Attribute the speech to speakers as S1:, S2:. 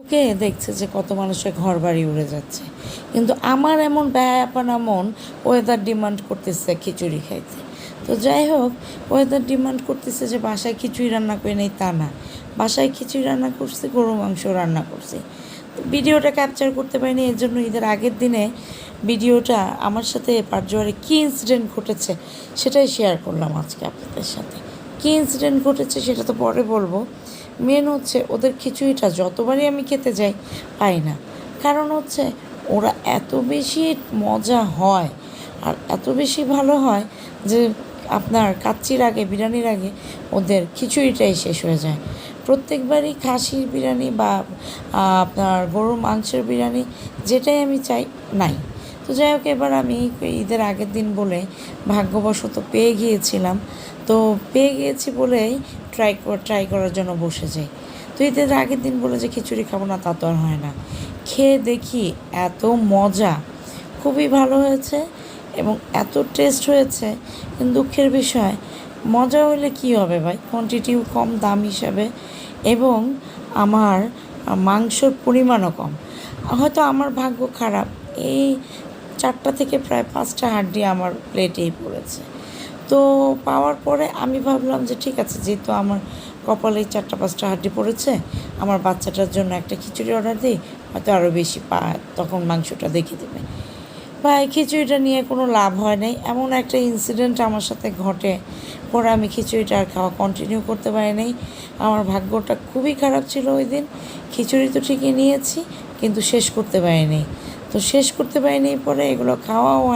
S1: ওকে দেখছে যে কত মানুষের ঘর বাড়ি উড়ে যাচ্ছে, কিন্তু আমার এমন ব্যাপানা মন ওয়েদার ডিমান্ড করতেছে খিচুড়ি খাইতে। তো যাই হোক, ওয়েদার ডিমান্ড করতেছে যে বাসায় খিচুড়ি রান্না করে নেই তা না, বাসায় খিচুড়ি রান্না করছি, গরু মাংস রান্না করছি। ভিডিওটা ক্যাপচার করতে পারিনি, এর জন্য ঈদের আগের দিনে ভিডিওটা আমার সাথে পাটজোয়ারে কী ইনসিডেন্ট ঘটেছে সেটাই শেয়ার করলাম আজকে আপনাদের সাথে। কী ইনসিডেন্ট ঘটেছে সেটা তো পরে বলবো। মেন হচ্ছে ওদের খিচুড়িটা যতবারই আমি খেতে যাই পাই না, কারণ হচ্ছে ওরা এত বেশি মজা হয় আর এত বেশি ভালো হয় যে আপনার কাচ্চির আগে, বিরিয়ানির আগে ওদের খিচুড়িটাই শেষ হয়ে যায়। প্রত্যেকবারই খাসির বিরিয়ানি বা আপনার গরুর মাংসের বিরিয়ানি যেটাই আমি চাই নাই। তো যাই হোক, এবার আমি ঈদের আগের দিন বলে ভাগ্যবশত পেয়ে গিয়েছিলাম, তো পেয়ে গিয়েছি বলেই ট্রাই করার জন্য বসে যাই। তো ঈদের আগের দিন বলে যে খিচুড়ি খাবো না তা তো আর হয় না। খেয়ে দেখি এত মজা, খুবই ভালো হয়েছে এবং এত টেস্ট হয়েছে। কিন্তু দুঃখের বিষয়, মজা হলে কি হবে ভাই, কোয়ান্টিটিও কম দাম হিসাবে, এবং আমার মাংসর পরিমাণও কম। হয়তো আমার ভাগ্য খারাপ, এই 4টা থেকে প্রায় 5টা হাড্ডি আমার প্লেটেই পড়েছে। তো পাওয়ার পরে আমি ভাবলাম যে ঠিক আছে, যেহেতু আমার কপালে 4টা-5টা হাড্ডি পড়েছে, আমার বাচ্চাটার জন্য একটা খিচুড়ি অর্ডার দিই, হয়তো আরও বেশি তখন মাংসটা দেখে দেবে। ভাই, খিচুড়িটা নিয়ে কোনো লাভ হয় নাই, এমন একটা ইনসিডেন্ট আমার সাথে ঘটে। পরে আমি খিচুড়িটা আর খাওয়া কন্টিনিউ করতে পারি নাই। আমার ভাগ্যটা খুবই খারাপ ছিল ওই দিন। খিচুড়ি তো ঠিকই নিয়েছি, কিন্তু শেষ করতে পারিনি। তো শেষ করতে পারিনি, পরে এগুলো খাওয়াও হয়